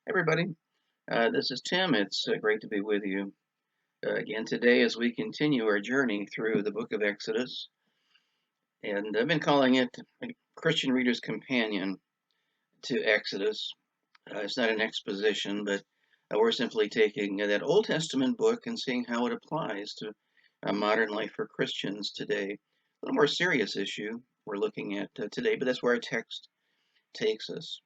Everybody, this is Tim. It's great to be with you again today as we continue our journey through the book of Exodus. And I've been calling it a Christian Reader's Companion to Exodus. It's not an exposition, but we're simply taking that Old Testament book and seeing how it applies to modern life for Christians today. A little more serious issue we're looking at today, but that's where our text takes us.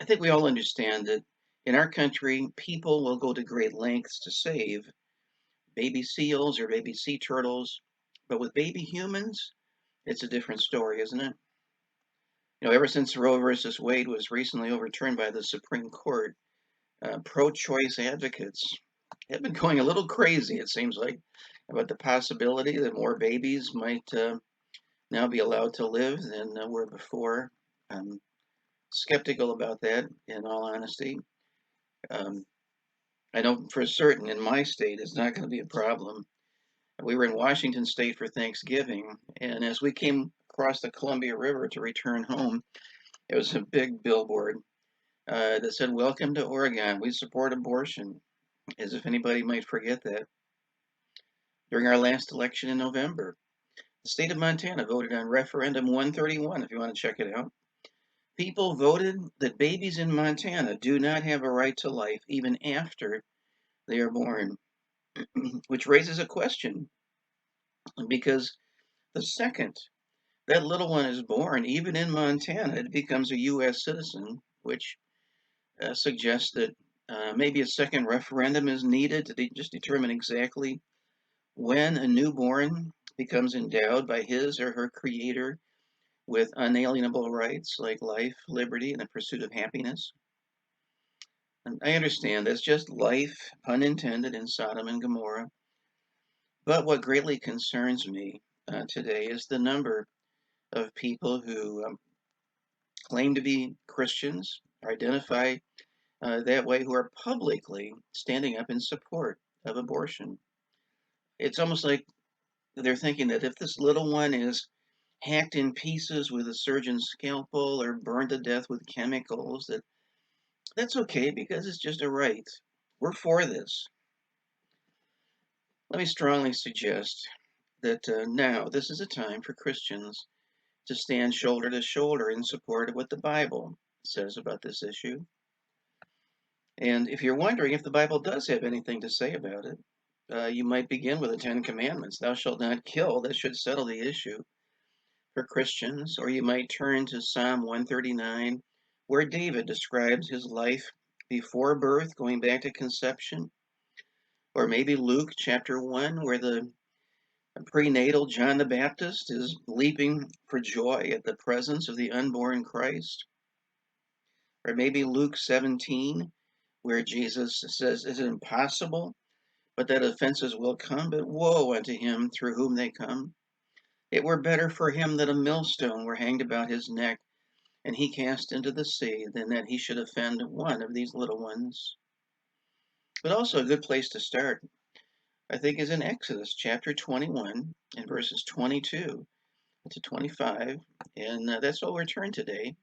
I think we all understand that in our country, people will go to great lengths to save baby seals or baby sea turtles, but with baby humans, it's a different story, isn't it? Ever since Roe versus Wade was recently overturned by the Supreme Court, pro-choice advocates have been going a little crazy, it seems like, about the possibility that more babies might now be allowed to live than were before. I'm skeptical about that, in all honesty. Um, I know for certain in my state it's not going to be a problem. We were in Washington State for Thanksgiving, and as we came across the Columbia River to return home, there was a big billboard that said, "Welcome to Oregon. We support abortion," as if anybody might forget that. During our last election in November, the state of Montana voted on referendum 131, if you want to check it out. People voted that babies in Montana do not have a right to life even after they are born, which raises a question because the second that little one is born, even in Montana, it becomes a U.S. citizen, which suggests that maybe a second referendum is needed to just determine exactly when a newborn becomes endowed by his or her creator with unalienable rights like life, liberty, and the pursuit of happiness. And I understand that's just life, pun intended, in Sodom and Gomorrah. But what greatly concerns me today is the number of people who claim to be Christians, identify that way, who are publicly standing up in support of abortion. It's almost like they're thinking that if this little one is hacked in pieces with a surgeon's scalpel or burned to death with chemicals, that's okay because it's just a right. We're for this. Let me strongly suggest that now this is a time for Christians to stand shoulder to shoulder in support of what the Bible says about this issue. And if you're wondering if the Bible does have anything to say about it, you might begin with the Ten Commandments. Thou shalt not kill. That should settle the issue for Christians. Or you might turn to Psalm 139, where David describes his life before birth, going back to conception. Or maybe Luke chapter 1, where the prenatal John the Baptist is leaping for joy at the presence of the unborn Christ. Or maybe Luke 17, where Jesus says, "Is it impossible but that offenses will come? But woe unto him through whom they come. It were better for him that a millstone were hanged about his neck, and he cast into the sea, than that he should offend one of these little ones." But also a good place to start, I think, is in Exodus chapter 21 and verses 22 to 25. And that's what we'll turn today,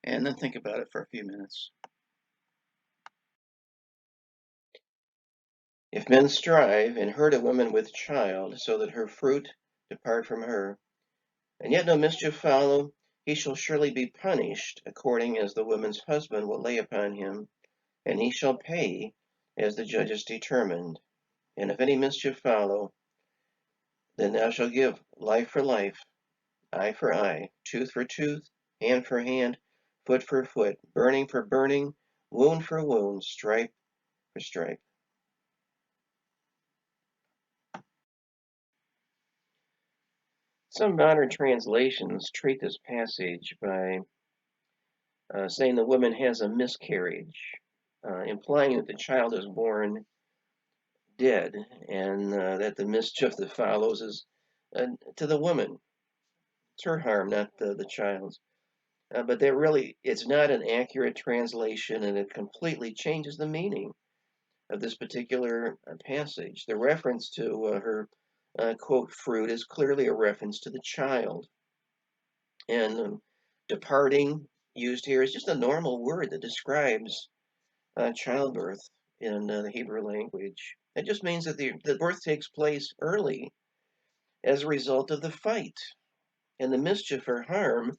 and then think about it for a few minutes. If men strive and hurt a woman with child, so that her fruit depart from her, and yet no mischief follow, he shall surely be punished according as the woman's husband will lay upon him, and he shall pay as the judges determined. And if any mischief follow, then thou shalt give life for life, eye for eye, tooth for tooth, hand for hand, foot for foot, burning for burning, wound for wound, stripe for stripe. Some modern translations treat this passage by saying the woman has a miscarriage, implying that the child is born dead and that the mischief that follows is to the woman. It's her harm, not the child's. But that really, it's not an accurate translation, and it completely changes the meaning of this particular passage. The reference to her, quote, fruit is clearly a reference to the child. And departing used here is just a normal word that describes childbirth in the Hebrew language. It just means that the birth takes place early as a result of the fight. And the mischief or harm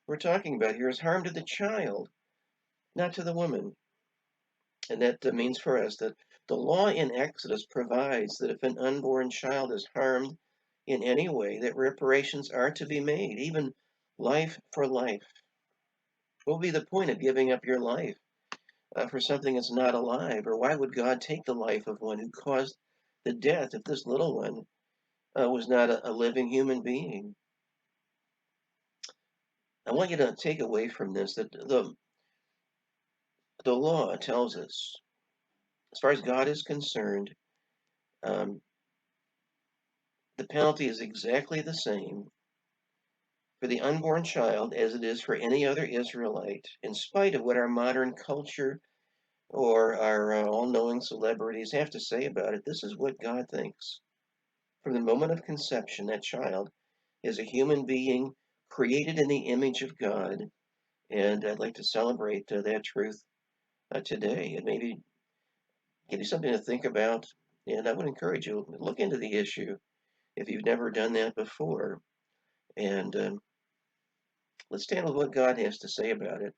we're talking about here is harm to the child, not to the woman. And that means for us that the law in Exodus provides that if an unborn child is harmed in any way, that reparations are to be made, even life for life. What would be the point of giving up your life for something that's not alive? Or why would God take the life of one who caused the death if this little one was not a living human being? I want you to take away from this that the law tells us, as far as God is concerned, um, the penalty is exactly the same for the unborn child as it is for any other Israelite, in spite of what our modern culture or our all knowing celebrities have to say about it. This is what God thinks. From the moment of conception, that child is a human being created in the image of God. And I'd like to celebrate that truth today and maybe give you something to think about. And I would encourage you to look into the issue if you've never done that before. And let's stand with what God has to say about it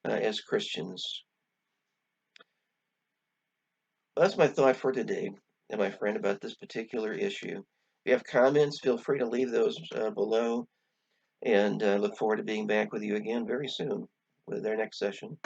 as Christians. Well, that's my thought for today, and my friend, about this particular issue. If you have comments, feel free to leave those below, and look forward to being back with you again very soon with our next session.